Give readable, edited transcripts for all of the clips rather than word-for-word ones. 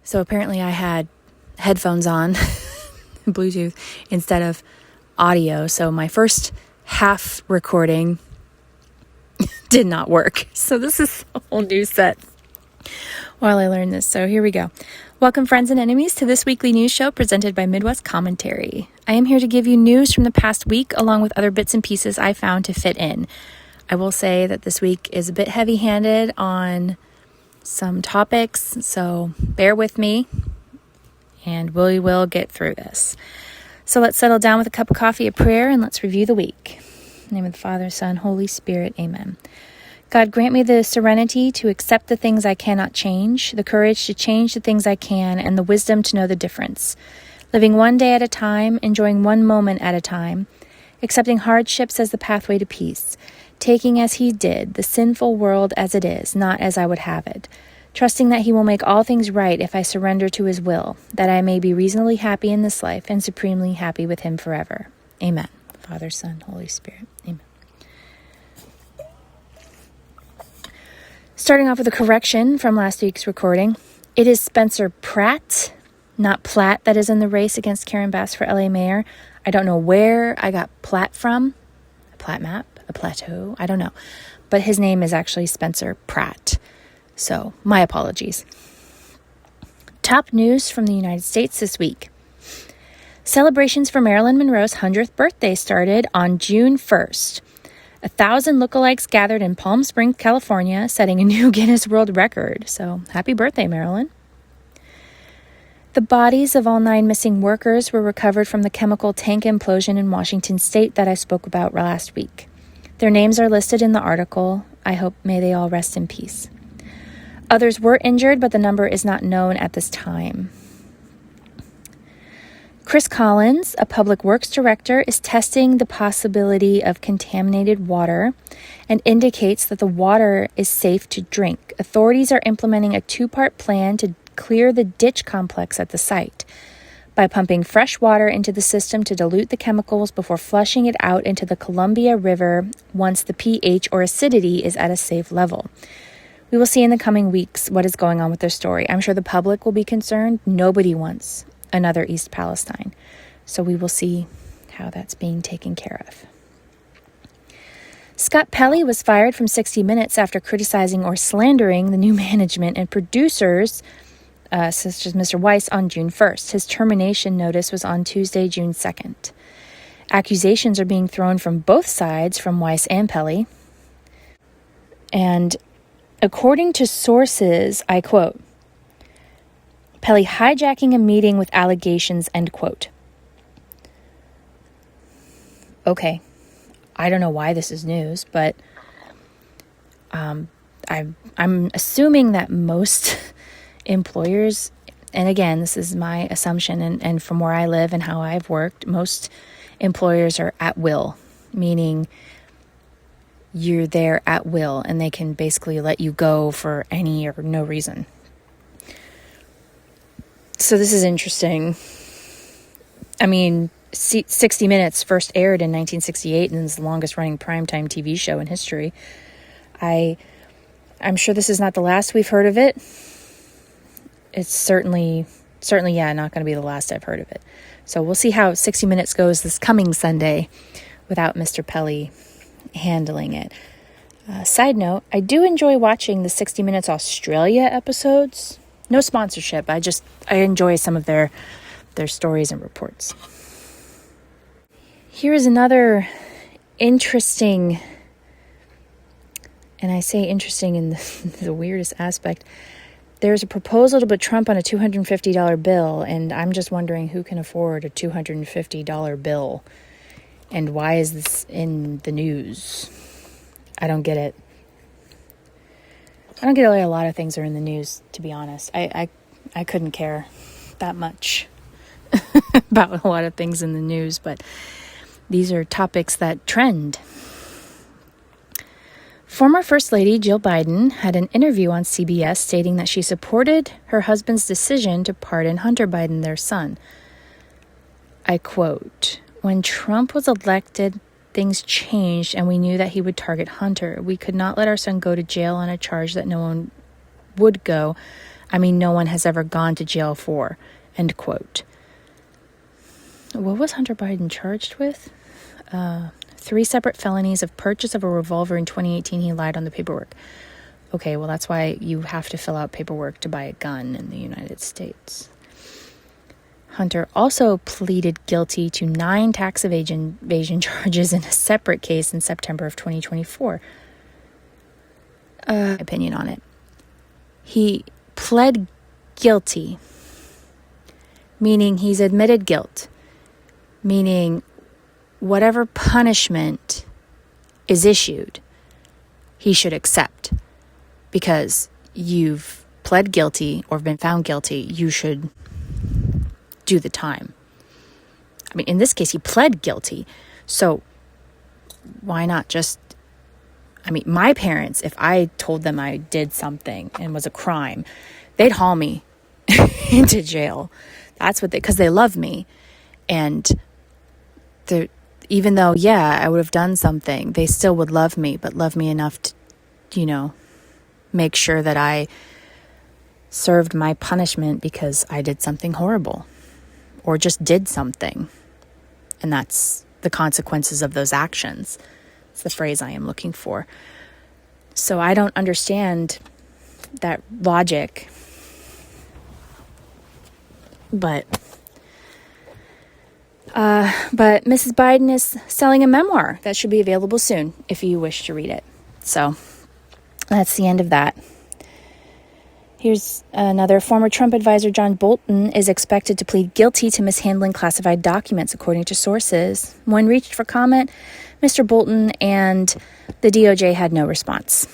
So apparently I had headphones on, Bluetooth, instead of audio. So my first half recording did not work. So this is a whole new set while I learn this. So here we go. Welcome, friends and enemies, to this weekly news show presented by Midwest Commentary. I am here to give you news from the past week, along with other bits and pieces I found to fit in. I will say that this week is a bit heavy-handed on some topics, so bear with me, and we will get through this. So let's settle down with a cup of coffee, a prayer, and let's review the week. In the name of the Father, Son, Holy Spirit, amen. God, grant me the serenity to accept the things I cannot change, the courage to change the things I can, and the wisdom to know the difference. Living one day at a time, enjoying one moment at a time, accepting hardships as the pathway to peace, taking as He did the sinful world as it is, not as I would have it, trusting that He will make all things right if I surrender to His will, that I may be reasonably happy in this life and supremely happy with Him forever. Amen. Father, Son, Holy Spirit. Amen. Starting off with a correction from last week's recording. It is Spencer Pratt, not Platt, that is in the race against Karen Bass for LA mayor. I don't know where I got Platt from. A Platt map? A plateau? I don't know. But his name is actually Spencer Pratt. So, my apologies. Top news from the United States this week. Celebrations for Marilyn Monroe's 100th birthday started on June 1st. 1,000 lookalikes gathered in Palm Springs, California, setting a new Guinness World Record. So, happy birthday, Marilyn. The bodies of all 9 missing workers were recovered from the chemical tank implosion in Washington state that I spoke about last week. Their names are listed in the article. I hope may they all rest in peace. Others were injured, but the number is not known at this time. Chris Collins, a public works director, is testing the possibility of contaminated water and indicates that the water is safe to drink. Authorities are implementing a 2-part plan to clear the ditch complex at the site by pumping fresh water into the system to dilute the chemicals before flushing it out into the Columbia River once the pH or acidity is at a safe level. We will see in the coming weeks what is going on with their story. I'm sure the public will be concerned. Nobody wants another East Palestine. So we will see how that's being taken care of. Scott Pelley was fired from 60 Minutes after criticizing or slandering the new management and producers, such as Mr. Weiss, on June 1st. His termination notice was on Tuesday, June 2nd. Accusations are being thrown from both sides, from Weiss and Pelley. And according to sources, I quote, Pelley hijacking a meeting with allegations, end quote. Okay, I don't know why this is news, but I'm assuming that most employers, and again, this is my assumption, and from where I live and how I've worked, most employers are at will, meaning you're there at will, and they can basically let you go for any or no reason. So this is interesting. I mean, 60 Minutes first aired in 1968 and is the longest running primetime TV show in history. I'm sure this is not the last we've heard of it. It's certainly, not going to be the last I've heard of it. So we'll see how 60 Minutes goes this coming Sunday without Mr. Pelley handling it. Side note, I do enjoy watching the 60 Minutes Australia episodes. No sponsorship. I enjoy some of their stories and reports. Here is another interesting, and I say interesting in the weirdest aspect. There's a proposal to put Trump on a $250 bill, and I'm just wondering who can afford a $250 bill, and why is this in the news? I don't get it. I don't get why a lot of things are in the news, to be honest. I couldn't care that much about a lot of things in the news, but these are topics that trend. Former First Lady Jill Biden had an interview on CBS stating that she supported her husband's decision to pardon Hunter Biden, their son. I quote, "When Trump was elected, things changed and we knew that he would target Hunter. We could not let our son go to jail on a charge that no one would go. I mean, no one has ever gone to jail for, end quote. What was Hunter Biden charged with? 3 separate felonies of purchase of a revolver in 2018. He lied on the paperwork. Okay, well, that's why you have to fill out paperwork to buy a gun in the United States. Hunter also pleaded guilty to 9 tax evasion charges in a separate case in September of 2024. Opinion on it. He pled guilty, meaning he's admitted guilt, meaning whatever punishment is issued, he should accept. Because you've pled guilty or been found guilty, you should do the time. I mean, in this case, he pled guilty. So why not just, I mean, my parents, if I told them I did something and was a crime, they'd haul me into jail. That's what because they love me. And even though, yeah, I would have done something, they still would love me, but love me enough to, make sure that I served my punishment because I did something horrible or just did something. And that's the consequences of those actions. It's the phrase I am looking for. So I don't understand that logic. But Mrs. Biden is selling a memoir that should be available soon if you wish to read it. So that's the end of that. Here's another. Former Trump advisor John Bolton is expected to plead guilty to mishandling classified documents, according to sources. When reached for comment, Mr. Bolton and the DOJ had no response.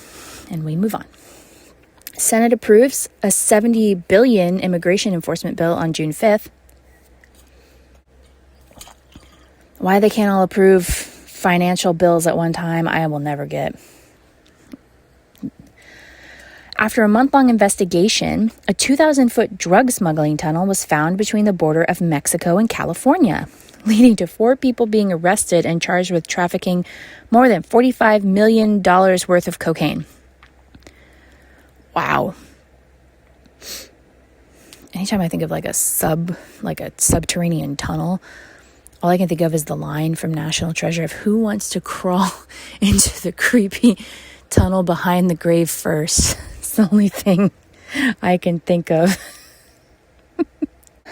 And we move on. Senate approves a $70 billion immigration enforcement bill on June 5th. Why they can't all approve financial bills at one time, I will never get. After a month-long investigation, a 2,000-foot drug smuggling tunnel was found between the border of Mexico and California, leading to 4 people being arrested and charged with trafficking more than $45 million worth of cocaine. Wow. Anytime I think of like a subterranean tunnel, all I can think of is the line from National Treasure of who wants to crawl into the creepy tunnel behind the grave first. It's the only thing I can think of.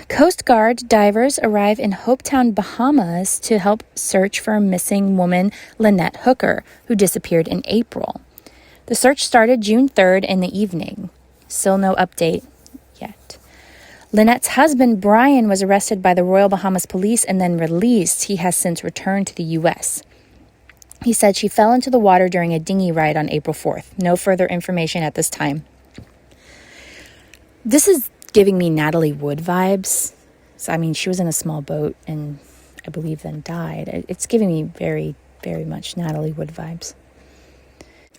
Coast Guard divers arrive in Hopetown, Bahamas to help search for a missing woman, Lynette Hooker, who disappeared in April. The search started June 3rd in the evening. Still no update yet. Lynette's husband, Brian, was arrested by the Royal Bahamas Police and then released. He has since returned to the U.S. He said she fell into the water during a dinghy ride on April 4th. No further information at this time. This is giving me Natalie Wood vibes. So, I mean, she was in a small boat and I believe then died. It's giving me very, very much Natalie Wood vibes.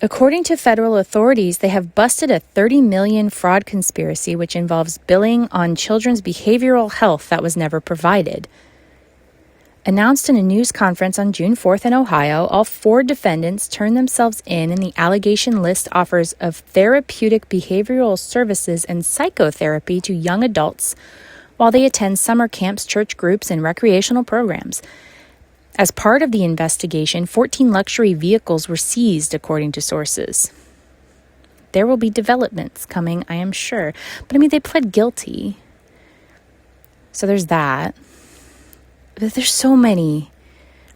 According to federal authorities, they have busted a $30 million fraud conspiracy which involves billing on children's behavioral health that was never provided. Announced in a news conference on June 4th in Ohio, all 4 defendants turned themselves in, and the allegation list offers of therapeutic behavioral services and psychotherapy to young adults while they attend summer camps, church groups, and recreational programs. As part of the investigation, 14 luxury vehicles were seized, according to sources. There will be developments coming, I am sure. But I mean, they pled guilty. So there's that. There's so many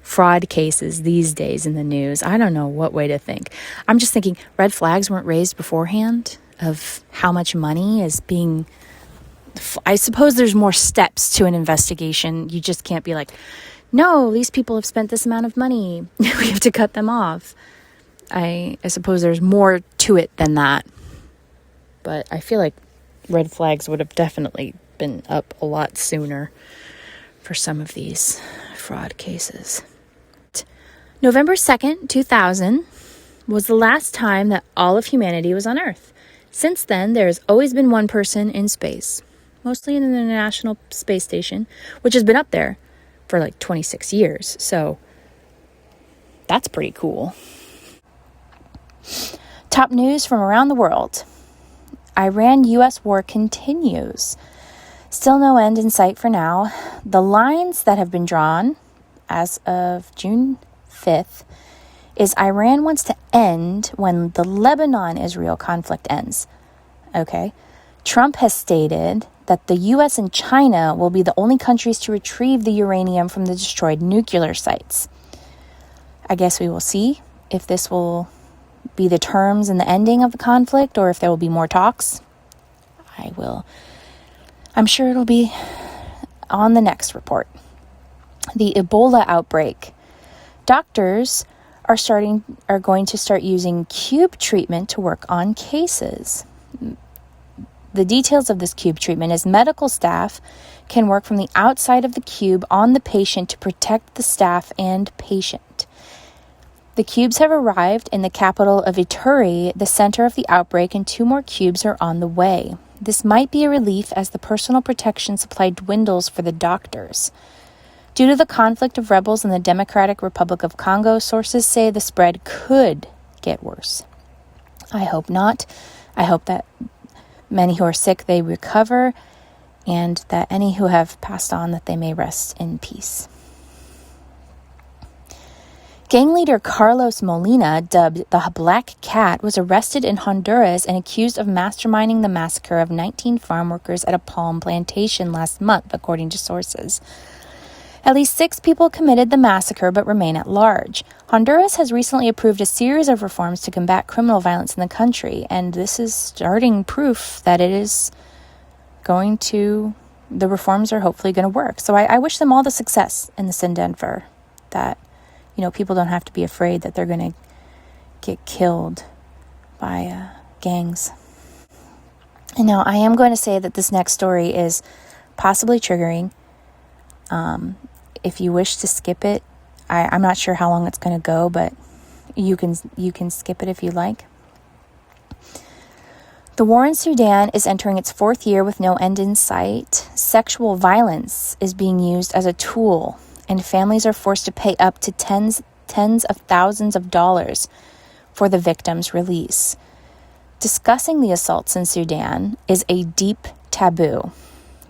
fraud cases these days in the news. I don't know what way to think. I'm just thinking red flags weren't raised beforehand of how much money is being... I suppose there's more steps to an investigation. You just can't be like, no, these people have spent this amount of money. We have to cut them off. I suppose there's more to it than that. But I feel like red flags would have definitely been up a lot sooner for some of these fraud cases. November 2nd, 2000 was the last time that all of humanity was on Earth. Since then, there has always been one person in space, mostly in the International Space Station, which has been up there for like 26 years. So that's pretty cool. Top news from around the world. Iran-US war continues. Still no end in sight for now. The lines that have been drawn as of June 5th is Iran wants to end when the Lebanon-Israel conflict ends. Okay. Trump has stated that the U.S. and China will be the only countries to retrieve the uranium from the destroyed nuclear sites. I guess we will see if this will be the terms and the ending of the conflict or if there will be more talks. I'm sure it'll be on the next report. The Ebola outbreak. Doctors are going to start using cube treatment to work on cases. The details of this cube treatment is medical staff can work from the outside of the cube on the patient to protect the staff and patient. The cubes have arrived in the capital of Ituri, the center of the outbreak, and 2 more cubes are on the way. This might be a relief as the personal protection supply dwindles for the doctors. Due to the conflict of rebels in the Democratic Republic of Congo, sources say the spread could get worse. I hope not. I hope that many who are sick, they recover, and that any who have passed on, that they may rest in peace. Gang leader Carlos Molina, dubbed the Black Cat, was arrested in Honduras and accused of masterminding the massacre of 19 farm workers at a palm plantation last month, according to sources. At least 6 people committed the massacre but remain at large. Honduras has recently approved a series of reforms to combat criminal violence in the country, and this is starting proof that the reforms are hopefully going to work. So I wish them all the success in this endeavor, that people don't have to be afraid that they're going to get killed by gangs. And now I am going to say that this next story is possibly triggering. If you wish to skip it, I'm not sure how long it's going to go, but you can skip it if you like. The war in Sudan is entering its 4th year with no end in sight. Sexual violence is being used as a tool, and families are forced to pay up to tens of thousands of dollars for the victim's release. Discussing the assaults in Sudan is a deep taboo,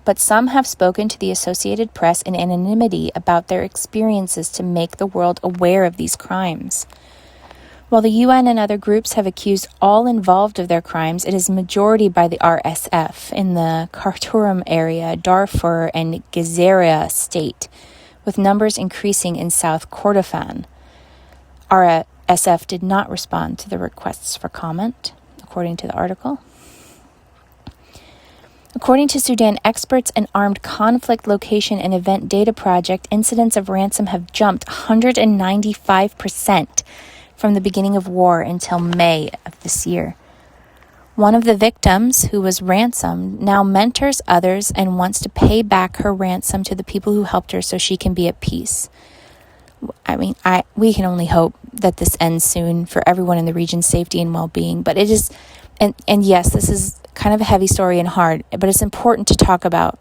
but some have spoken to the Associated Press in anonymity about their experiences to make the world aware of these crimes. While the UN and other groups have accused all involved of their crimes, it is majority by the RSF in the Khartoum area, Darfur, and Gezeera state, with numbers increasing in South Kordofan. RSF did not respond to the requests for comment, according to the article. According to Sudan experts and Armed Conflict Location and Event Data Project, incidents of ransom have jumped 195% from the beginning of war until May of this year. One of the victims, who was ransomed, now mentors others and wants to pay back her ransom to the people who helped her so she can be at peace. We can only hope that this ends soon for everyone in the region's safety and well-being. But it is, and yes, this is kind of a heavy story and hard, but it's important to talk about,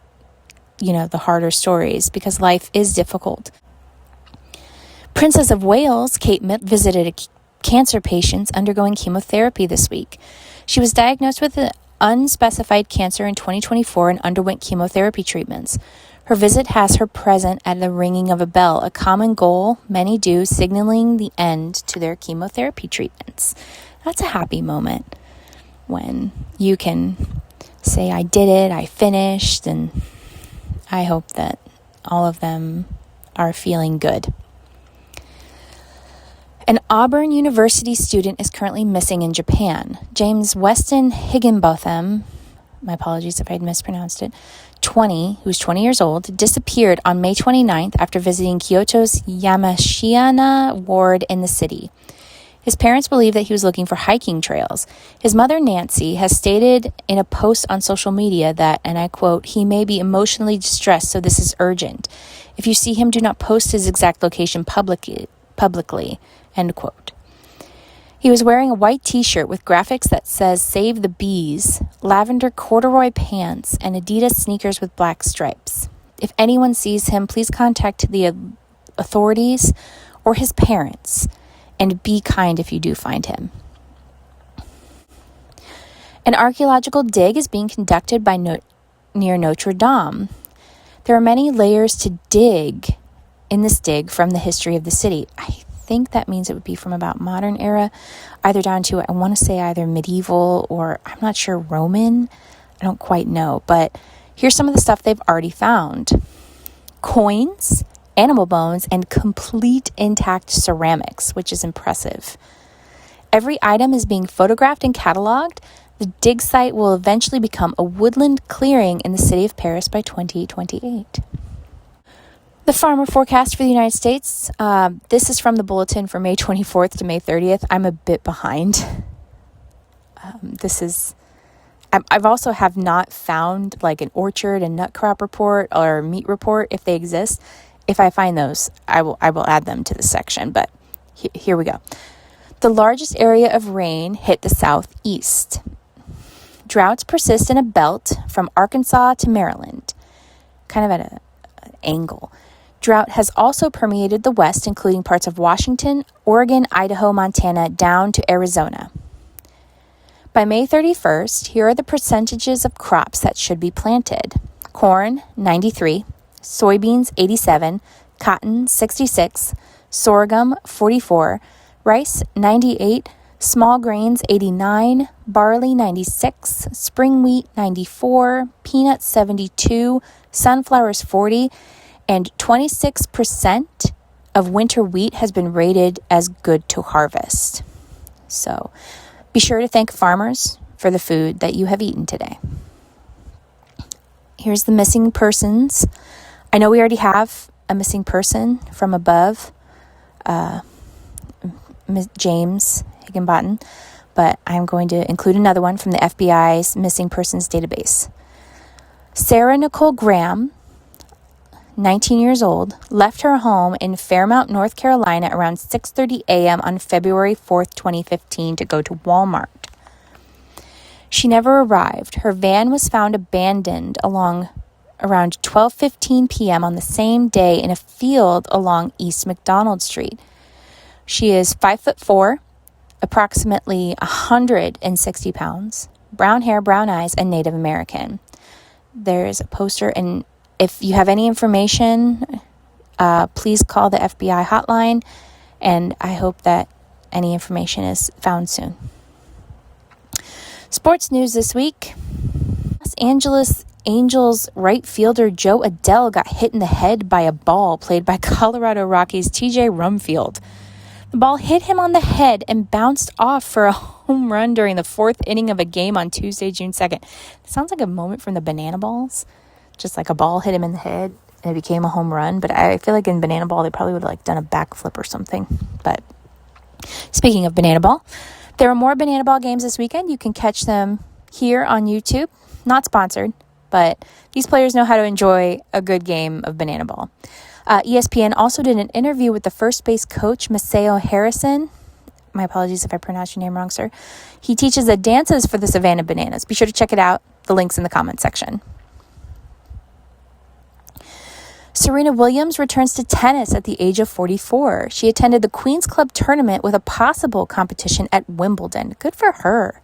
the harder stories because life is difficult. Princess of Wales, Kate Mitt, visited cancer patients undergoing chemotherapy this week. She was diagnosed with an unspecified cancer in 2024 and underwent chemotherapy treatments. Her visit has her present at the ringing of a bell, a common goal many do, signaling the end to their chemotherapy treatments. That's a happy moment when you can say, I did it, I finished, and I hope that all of them are feeling good. An Auburn University student is currently missing in Japan. James Weston Higginbotham, my apologies if I mispronounced it, who's 20 years old, disappeared on May 29th after visiting Kyoto's Yamashina ward in the city. His parents believe that he was looking for hiking trails. His mother, Nancy, has stated in a post on social media that, and I quote, "He may be emotionally distressed, so this is urgent. If you see him, do not post his exact location publicly," end quote. He was wearing a white t-shirt with graphics that says "Save the Bees," lavender corduroy pants, and Adidas sneakers with black stripes. If anyone sees him, please contact the authorities or his parents, and be kind if you do find him. An archaeological dig is being conducted near Notre Dame. There are many layers to dig in this dig from the history of the city. I think that means it would be from about modern era, either down to, I want to say either medieval or I'm not sure, Roman. I don't quite know, but here's some of the stuff they've already found. Coins, animal bones, and complete intact ceramics, which is impressive. Every item is being photographed and cataloged. The dig site will eventually become a woodland clearing in the city of Paris by 2028. The farmer forecast for the United States. This is from the bulletin for May 24th to May 30th. I'm a bit behind. I've also have not found like an orchard and nut crop report or meat report if they exist. If I find those, I will add them to the section. But here we go. The largest area of rain hit the southeast. Droughts persist in a belt from Arkansas to Maryland, kind of at an angle. Drought has also permeated the west, including parts of Washington, Oregon, Idaho, Montana, down to Arizona. By May 31st, here are the percentages of crops that should be planted. Corn, 93, soybeans, 87, cotton, 66, sorghum, 44, rice, 98, small grains, 89, barley, 96, spring wheat, 94, peanuts, 72, sunflowers, 40, and 26% of winter wheat has been rated as good to harvest. So be sure to thank farmers for the food that you have eaten today. Here's the missing persons. I know we already have a missing person from above, James Higginbottom, but I'm going to include another one from the FBI's missing persons database. Sarah Nicole Graham, 19 years old, left her home in Fairmount, North Carolina around 6:30 a.m. on February 4th, 2015 to go to Walmart. She never arrived. Her van was found abandoned around 12:15 p.m. on the same day in a field along East McDonald Street. She is 5'4", approximately 160 pounds, brown hair, brown eyes, and Native American. There's a poster, and if you have any information, please call the FBI hotline, and I hope that any information is found soon. Sports news this week. Los Angeles Angels right fielder Joe Adele got hit in the head by a ball played by Colorado Rockies TJ Rumfield. The ball hit him on the head and bounced off for a home run during the fourth inning of a game on Tuesday, June 2nd. It sounds like a moment from the Banana Balls. Just like a ball hit him in the head and it became a home run. But I feel like in Banana Ball, they probably would have done a backflip or something. But speaking of Banana Ball, there are more Banana Ball games this weekend. You can catch them here on YouTube. Not sponsored, but these players know how to enjoy a good game of Banana Ball. ESPN also did an interview with the first base coach, Maceo Harrison. My apologies if I pronounced your name wrong, sir. He teaches the dances for the Savannah Bananas. Be sure to check it out. The link's in the comment section. Serena Williams returns to tennis at the age of 44. She attended the Queen's Club tournament with a possible competition at Wimbledon. Good for her.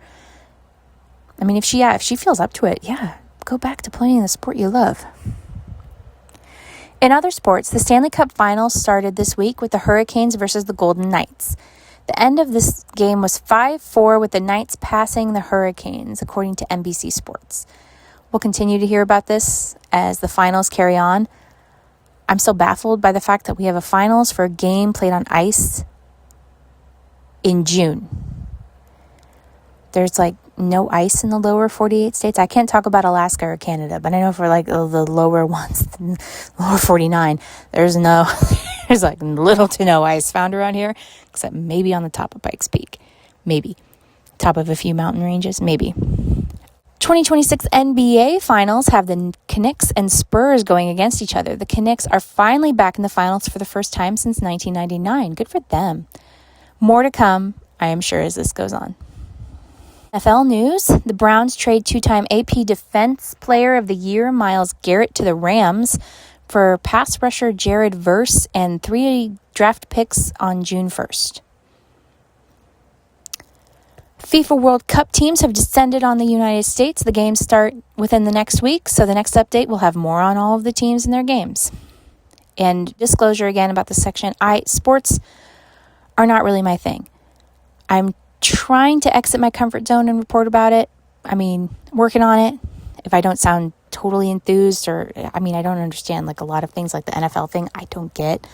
I mean, if she feels up to it, go back to playing the sport you love. In other sports, the Stanley Cup Finals started this week with the Hurricanes versus the Golden Knights. The end of this game was 5-4 with the Knights passing the Hurricanes, according to NBC Sports. We'll continue to hear about this as the finals carry on. I'm still baffled by the fact that we have a finals for a game played on ice in June. There's no ice in the lower 48 states. I can't talk about Alaska or Canada, but I know for the lower ones, lower 49, there's little to no ice found around here, except maybe on the top of Pikes Peak. Maybe. Top of a few mountain ranges. Maybe. 2026 NBA Finals have the Knicks and Spurs going against each other. The Knicks are finally back in the finals for the first time since 1999. Good for them. More to come, I am sure, as this goes on. NFL news, the Browns trade two-time AP Defense Player of the Year Myles Garrett to the Rams for pass rusher Jared Verse and 3 draft picks on June 1st. FIFA World Cup teams have descended on the United States. The games start within the next week, so the next update will have more on all of the teams and their games. And disclosure again about this section, sports are not really my thing. I'm trying to exit my comfort zone and report about it. Working on it. If I don't sound totally enthused I don't understand like a lot of things like the NFL thing, I don't get.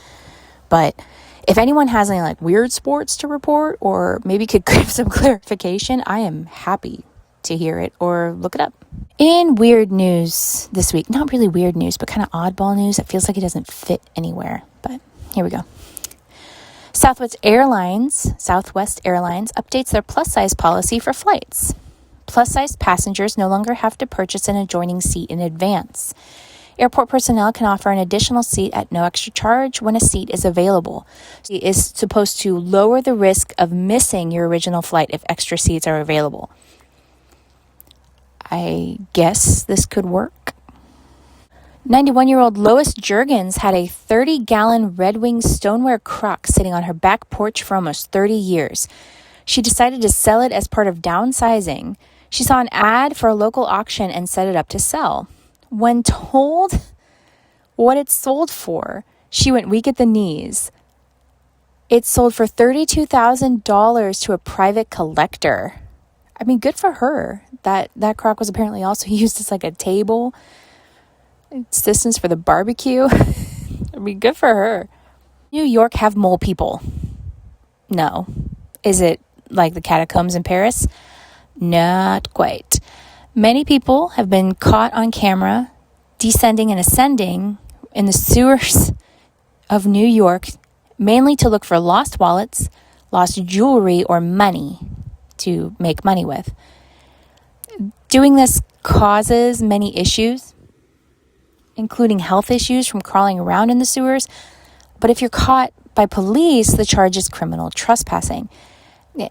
But if anyone has any like weird sports to report or maybe could give some clarification, I am happy to hear it or look it up. In weird news this week, not really weird news, but kind of oddball news. It feels like it doesn't fit anywhere, but here we go. Southwest Airlines updates their plus-size policy for flights. Plus-size passengers no longer have to purchase an adjoining seat in advance. Airport personnel can offer an additional seat at no extra charge when a seat is available. It is supposed to lower the risk of missing your original flight if extra seats are available. I guess this could work. 91-year-old Lois Juergens had a 30-gallon Red Wing stoneware crock sitting on her back porch for almost 30 years. She decided to sell it as part of downsizing. She saw an ad for a local auction and set it up to sell. When told what it sold for, she went weak at the knees. It sold for $32,000 to a private collector. Good for her. That crock was apparently also used as like a table. Assistance for the barbecue. Good for her. New York have mole people? No. Is it like the catacombs in Paris? Not quite. Many people have been caught on camera descending and ascending in the sewers of New York, mainly to look for lost wallets, lost jewelry, or money to make money with. Doing this causes many issues, including health issues from crawling around in the sewers. But if you're caught by police, the charge is criminal trespassing.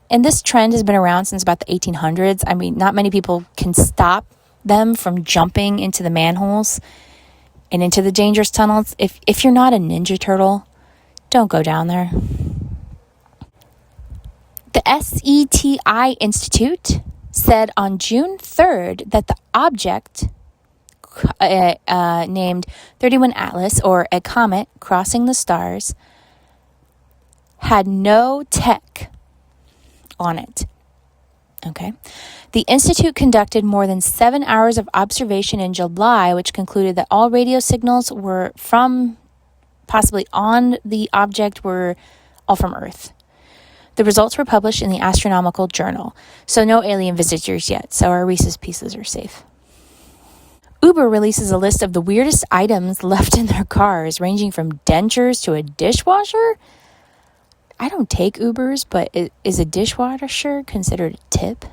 And this trend has been around since about the 1800s. Not many people can stop them from jumping into the manholes and into the dangerous tunnels. If you're not a Ninja Turtle, don't go down there. The SETI Institute said on June 3rd that the object named 31 Atlas, or a comet crossing the stars, had no tech on it. Okay. The Institute conducted more than 7 hours of observation in July, which concluded that all radio signals were from possibly on the object were all from Earth. The results were published in the Astronomical Journal. So no alien visitors yet, so our Reese's Pieces are safe. Uber releases a list of the weirdest items left in their cars, ranging from dentures to a dishwasher. I don't take Ubers, but is a dishwasher considered a tip?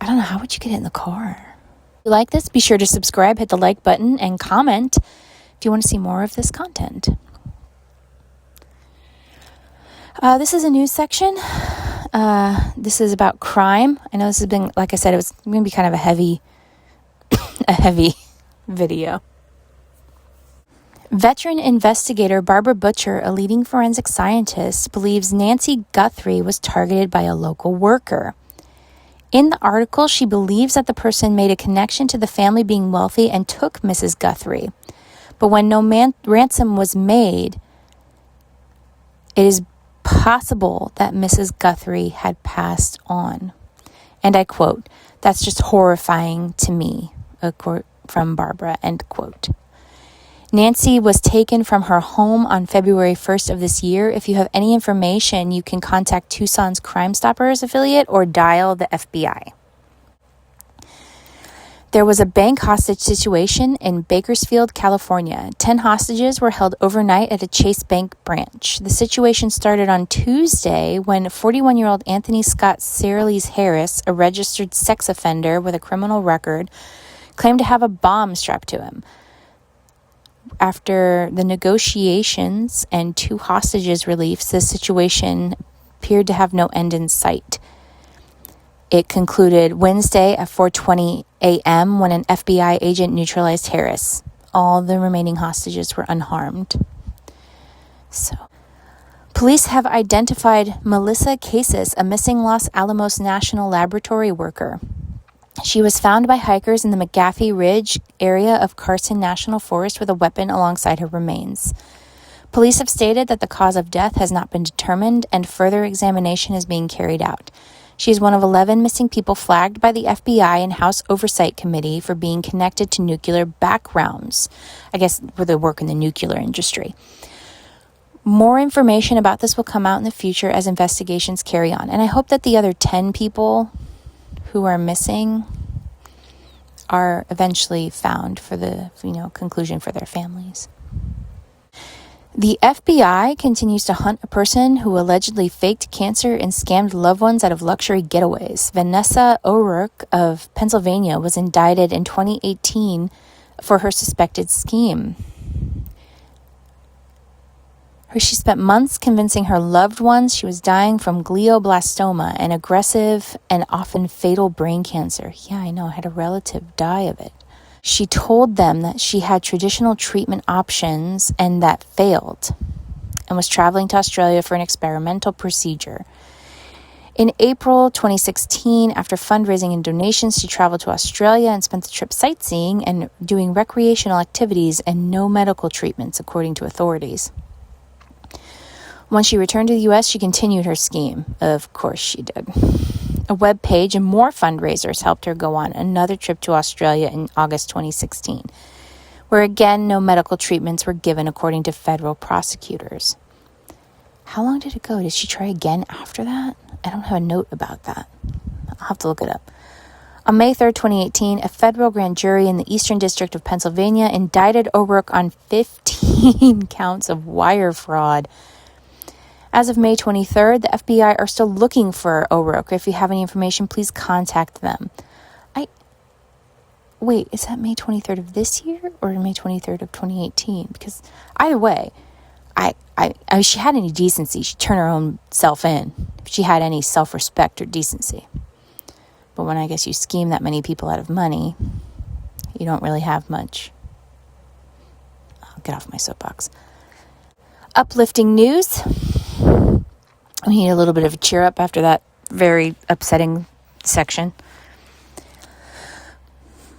I don't know. How would you get it in the car? If you like this, be sure to subscribe, hit the like button, and comment if you want to see more of this content. This is a news section. This is about crime. I know this has been, like I said, it was going to be kind of a heavy video. Veteran investigator Barbara Butcher, a leading forensic scientist, believes Nancy Guthrie was targeted by a local worker. In the article, she believes that the person made a connection to the family being wealthy and took Mrs. Guthrie. But when no ransom was made, it is possible that Mrs. Guthrie had passed on. And I quote, "That's just horrifying to me," a quote from Barbara, end quote. Nancy was taken from her home on February 1st of this year. If you have any information, you can contact Tucson's Crime Stoppers affiliate or dial the FBI. There was a bank hostage situation in Bakersfield, California. 10 hostages were held overnight at a Chase Bank branch. The situation started on Tuesday when 41-year-old Anthony Scott Saralees Harris, a registered sex offender with a criminal record, claimed to have a bomb strapped to him. After the negotiations and 2 hostages released, the situation appeared to have no end in sight. It concluded Wednesday at 4:20 a.m. when an FBI agent neutralized Harris. All the remaining hostages were unharmed. So, Police have identified Melissa Casas, a missing Los Alamos National Laboratory worker. She was found by hikers in the McGaffey Ridge area of Carson National Forest with a weapon alongside her remains. Police have stated that the cause of death has not been determined and further examination is being carried out. She is one of 11 missing people flagged by the FBI and House Oversight Committee for being connected to nuclear backgrounds. I guess where they work in the nuclear industry. More information about this will come out in the future as investigations carry on. And I hope that the other 10 people who are missing are eventually found for the, conclusion for their families. The FBI continues to hunt a person who allegedly faked cancer and scammed loved ones out of luxury getaways. Vanessa O'Rourke of Pennsylvania was indicted in 2018 for her suspected scheme. She spent months convincing her loved ones she was dying from glioblastoma, an aggressive and often fatal brain cancer. Yeah, I know, I had a relative die of it. She told them that she had traditional treatment options and that failed, and was traveling to Australia for an experimental procedure. In April 2016, after fundraising and donations, she traveled to Australia and spent the trip sightseeing and doing recreational activities and no medical treatments, according to authorities. Once she returned to the U.S., she continued her scheme. Of course she did. A web page and more fundraisers helped her go on another trip to Australia in August 2016, where again no medical treatments were given according to federal prosecutors. How long did it go? Did she try again after that? I don't have a note about that. I'll have to look it up. On May 3rd, 2018, a federal grand jury in the Eastern District of Pennsylvania indicted O'Rourke on 15 counts of wire fraud. As of May 23rd, the FBI are still looking for O'Rourke. If you have any information, please contact them. Wait, is that May 23rd of this year or May 23rd of 2018? Because either way, if she had any decency, she'd turn her own self in. If she had any self-respect or decency. But when I guess you scheme that many people out of money, you don't really have much. I'll get off my soapbox. Uplifting news. We need a little bit of a cheer up after that very upsetting section.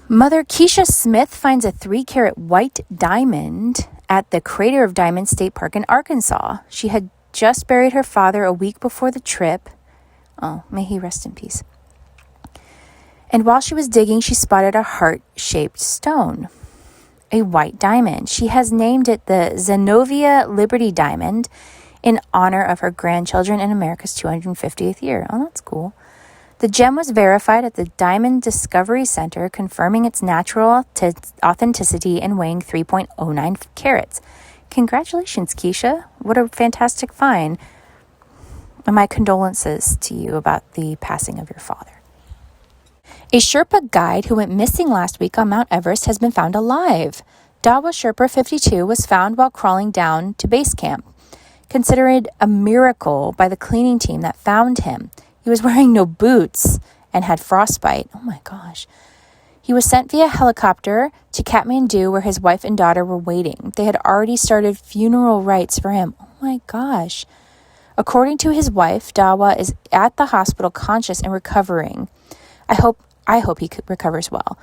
Mother Keisha Smith finds a 3-carat white diamond at the Crater of Diamonds State Park in Arkansas. She had just buried her father a week before the trip. Oh, may he rest in peace. And while she was digging, she spotted a heart-shaped stone, a white diamond. She has named it the Zenovia Liberty Diamond in honor of her grandchildren in America's 250th year. Oh, that's cool. The gem was verified at the Diamond Discovery Center, confirming its natural authenticity and weighing 3.09 carats. Congratulations, Keisha. What a fantastic find. And my condolences to you about the passing of your father. A Sherpa guide who went missing last week on Mount Everest has been found alive. Dawa Sherpa 52 was found while crawling down to base camp. Considered a miracle by the cleaning team that found him. He was wearing no boots and had frostbite. Oh my gosh. He was sent via helicopter to Kathmandu where his wife and daughter were waiting. They had already started funeral rites for him. Oh my gosh. According to his wife, Dawa is at the hospital conscious and recovering. I hope he recovers well.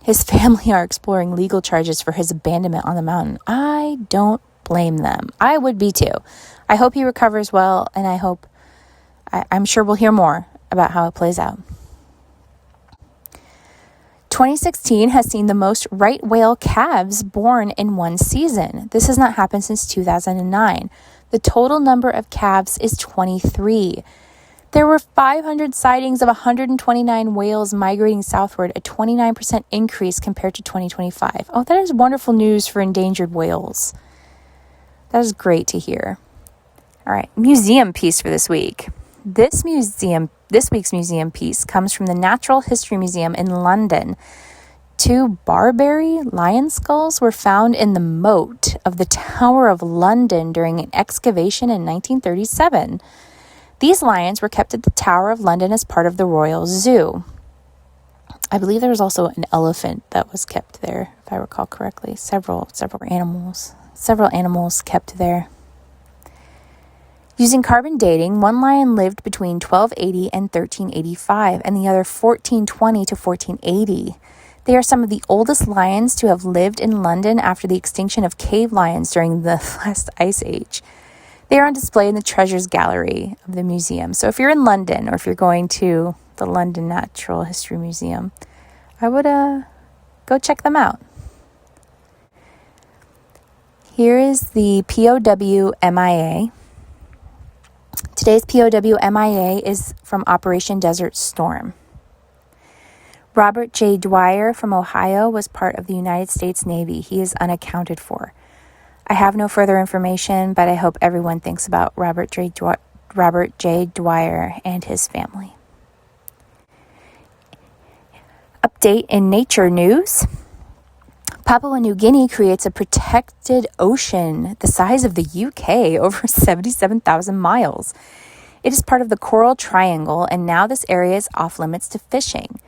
His family are exploring legal charges for his abandonment on the mountain. I don't blame them. I would be too. I hope he recovers well, and I'm sure we'll hear more about how it plays out. 2016 has seen the most right whale calves born in one season. This has not happened since 2009. The total number of calves is 23. There were 500 sightings of 129 whales migrating southward, a 29% increase compared to 2025. Oh, that is wonderful news for endangered whales. That is great to hear. All right, museum piece for this week. This week's museum piece comes from the Natural History Museum in London. 2 Barbary lion skulls were found in the moat of the Tower of London during an excavation in 1937. These lions were kept at the Tower of London as part of the Royal Zoo. I believe there was also an elephant that was kept there, if I recall correctly. Several animals kept there. Using carbon dating, one lion lived between 1280 and 1385, and the other 1420 to 1480. They are some of the oldest lions to have lived in London after the extinction of cave lions during the last ice age. They are on display in the Treasures Gallery of the museum. So if you're in London, or if you're going to the London Natural History Museum, I would go check them out. Here is the POW MIA. Today's POW MIA is from Operation Desert Storm. Robert J. Dwyer from Ohio was part of the United States Navy. He is unaccounted for. I have no further information, but I hope everyone thinks about Robert J. Dwyer and his family. Update in nature news. Papua New Guinea creates a protected ocean the size of the UK, over 77,000 miles. It is part of the Coral Triangle, and now this area is off limits to fishing.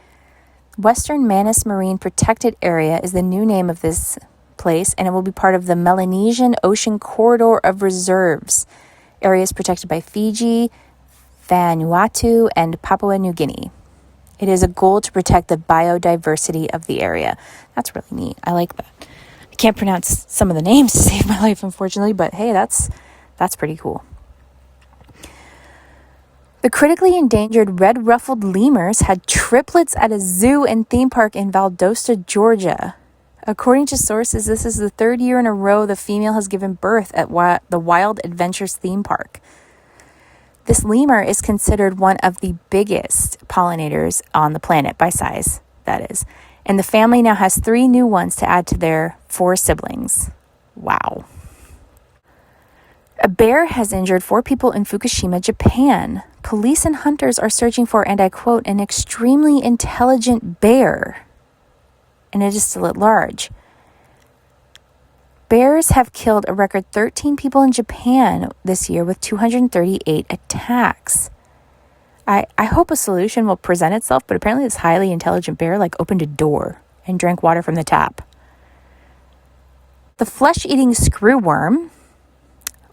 Western Manus Marine Protected Area is the new name of this place, and it will be part of the Melanesian Ocean Corridor of Reserves, areas protected by Fiji, Vanuatu, and Papua New Guinea. It is a goal to protect the biodiversity of the area. That's really neat. I like that. I can't pronounce some of the names to save my life, unfortunately, but hey, that's pretty cool. The critically endangered red-ruffled lemurs had triplets at a zoo and theme park in Valdosta, Georgia. According to sources, this is the third year in a row the female has given birth at the Wild Adventures theme park. This lemur is considered one of the biggest pollinators on the planet, by size, that is. And the family now has 3 new ones to add to their 4 siblings. Wow. A bear has injured 4 people in Fukushima, Japan. Police and hunters are searching for, and I quote, an extremely intelligent bear. And it is still at large. Bears have killed a record 13 people in Japan this year with 238 attacks. I hope a solution will present itself, but apparently this highly intelligent bear opened a door and drank water from the tap. The flesh-eating screwworm,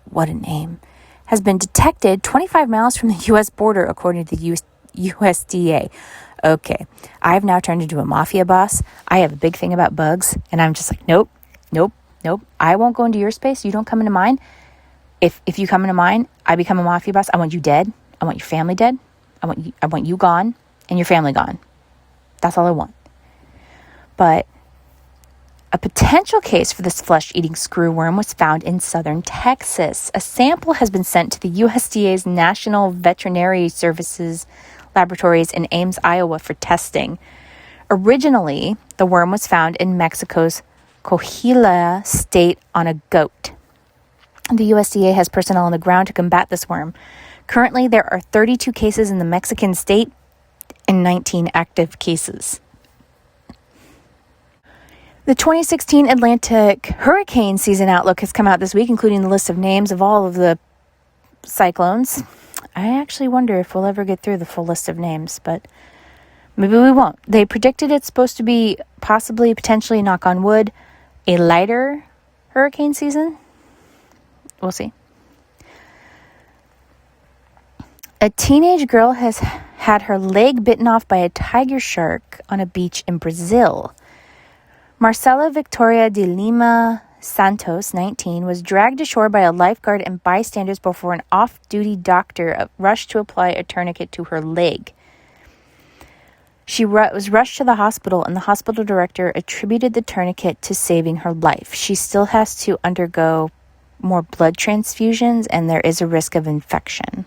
what a name, has been detected 25 miles from the U.S. border, according to the USDA. Okay, I've now turned into a mafia boss. I have a big thing about bugs, and I'm just like, nope. I won't go into your space. You don't come into mine. If you come into mine, I become a mafia boss. I want you dead. I want your family dead. I want you gone and your family gone. That's all I want. But a potential case for this flesh-eating screwworm was found in southern Texas. A sample has been sent to the USDA's National Veterinary Services Laboratories in Ames, Iowa for testing. Originally, the worm was found in Mexico's Coahuila state on a goat. The USDA has personnel on the ground to combat this worm. Currently, there are 32 cases in the Mexican state and 19 active cases. The 2016 Atlantic hurricane season outlook has come out this week, including the list of names of all of the cyclones. I actually wonder if we'll ever get through the full list of names, but maybe we won't. They predicted it's supposed to be potentially, knock on wood, a lighter hurricane season. We'll see. A teenage girl has had her leg bitten off by a tiger shark on a beach in Brazil. Marcela Victoria de Lima Santos, 19, was dragged ashore by a lifeguard and bystanders before an off-duty doctor rushed to apply a tourniquet to her leg. She was rushed to the hospital, and the hospital director attributed the tourniquet to saving her life. She still has to undergo more blood transfusions, and there is a risk of infection.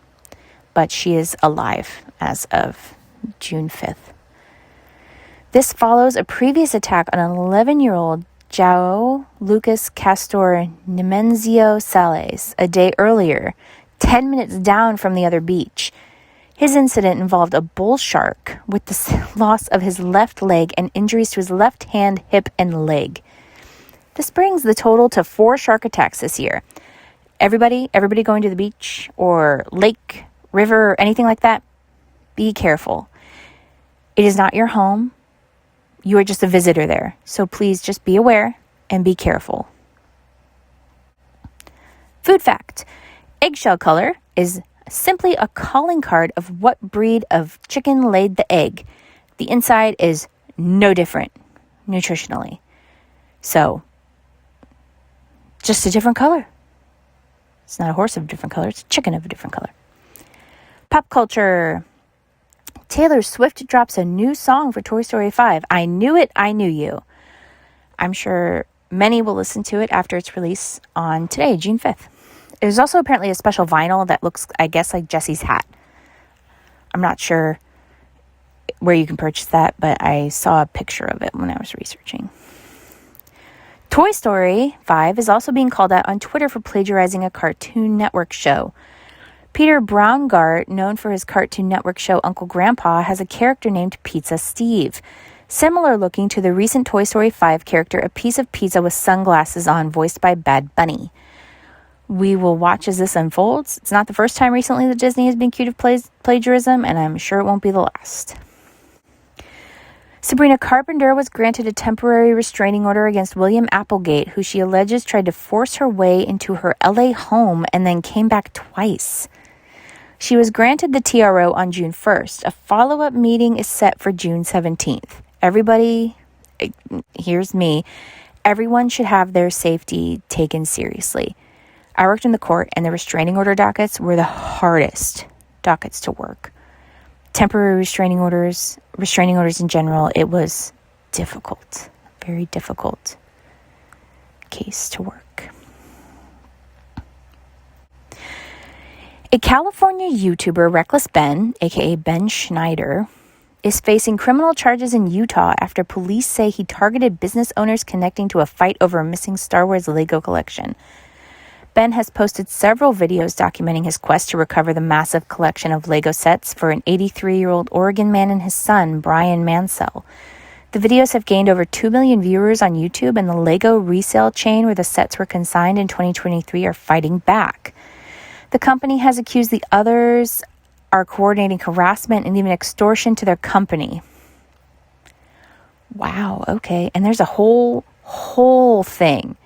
But she is alive as of June 5th. This follows a previous attack on an 11-year-old João Lucas Castor Nemenzio Sales a day earlier, 10 minutes down from the other beach. His incident involved a bull shark with the loss of his left leg and injuries to his left hand, hip, and leg. This brings the total to 4 shark attacks this year. Everybody going to the beach or lake, river, or anything like that, be careful. It is not your home. You are just a visitor there. So please just be aware and be careful. Food fact. Eggshell color is simply a calling card of what breed of chicken laid the egg. The inside is no different nutritionally. So, just a different color. It's not a horse of a different color, it's a chicken of a different color. Pop culture. Taylor Swift drops a new song for Toy Story 5. I Knew It, I Knew You. I'm sure many will listen to it after its release on today, June 5th. There's also apparently a special vinyl that looks, I guess, like Jessie's hat. I'm not sure where you can purchase that, but I saw a picture of it when I was researching. Toy Story 5 is also being called out on Twitter for plagiarizing a Cartoon Network show. Peter Braungart, known for his Cartoon Network show Uncle Grandpa, has a character named Pizza Steve, similar looking to the recent Toy Story 5 character, a piece of pizza with sunglasses on, voiced by Bad Bunny. We will watch as this unfolds. It's not the first time recently that Disney has been accused of plagiarism, and I'm sure it won't be the last. Sabrina Carpenter was granted a temporary restraining order against William Applegate, who she alleges tried to force her way into her LA home and then came back twice. She was granted the TRO on June 1st. A follow-up meeting is set for June 17th. Everybody, here's me, everyone should have their safety taken seriously. I worked in the court, and the restraining order dockets were the hardest dockets to work. Temporary restraining orders in general, it was difficult, very difficult case to work. A California YouTuber, Reckless Ben, aka Ben Schneider, is facing criminal charges in Utah after police say he targeted business owners connecting to a fight over a missing Star Wars Lego collection. Ben has posted several videos documenting his quest to recover the massive collection of Lego sets for an 83-year-old Oregon man and his son, Brian Mansell. The videos have gained over 2 million viewers on YouTube, and the Lego resale chain where the sets were consigned in 2023 are fighting back. The company has accused the others are coordinating harassment and even extortion to their company. Wow, okay. And there's a whole thing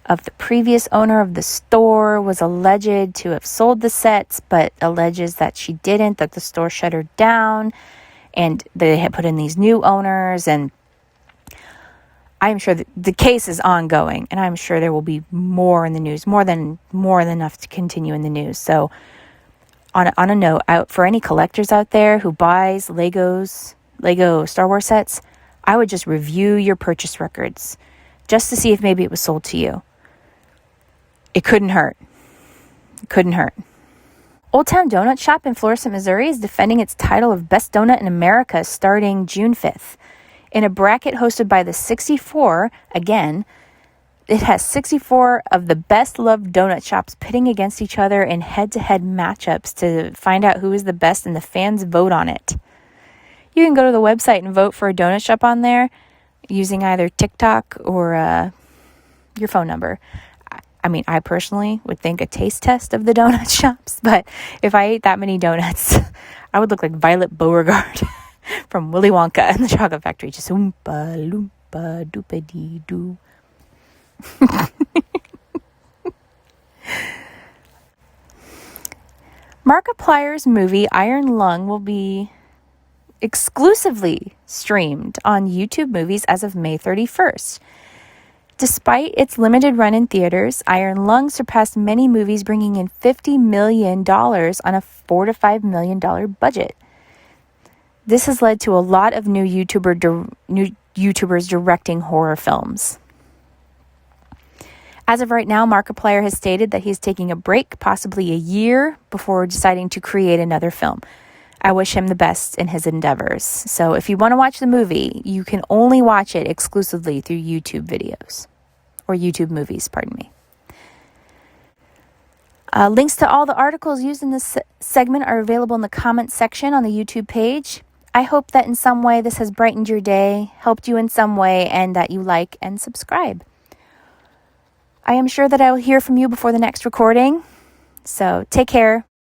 of the previous owner of the store was alleged to have sold the sets, but alleges that she didn't, that the store shut her down, and they had put in these new owners, and I'm sure that the case is ongoing, and I'm sure there will be more in the news, more than enough to continue in the news. So on a note, out for any collectors out there who buys Lego Star Wars sets, I would just review your purchase records just to see if maybe it was sold to you. It couldn't hurt. It couldn't hurt. Old Town Donut Shop in Florissant, Missouri is defending its title of Best Donut in America starting June 5th. In a bracket hosted by the 64, again, it has 64 of the best loved donut shops pitting against each other in head-to-head matchups to find out who is the best, and the fans vote on it. You can go to the website and vote for a donut shop on there using either TikTok or your phone number. I mean, I personally would think a taste test of the donut shops, but if I ate that many donuts, I would look like Violet Beauregard from Willy Wonka and the Chocolate Factory. Just oompa loompa doopity doo. Markiplier's movie Iron Lung will be exclusively streamed on YouTube Movies as of May 31st. Despite its limited run in theaters, Iron Lung surpassed many movies, bringing in $50 million on a $4 to $5 million budget. This has led to a lot of new YouTubers directing horror films. As of right now, Markiplier has stated that he's taking a break, possibly a year, before deciding to create another film. I wish him the best in his endeavors. So if you want to watch the movie, you can only watch it exclusively through YouTube videos. Or YouTube Movies, pardon me. Links to all the articles used in this segment are available in the comments section on the YouTube page. I hope that in some way this has brightened your day, helped you in some way, and that you like and subscribe. I am sure that I will hear from you before the next recording. So take care.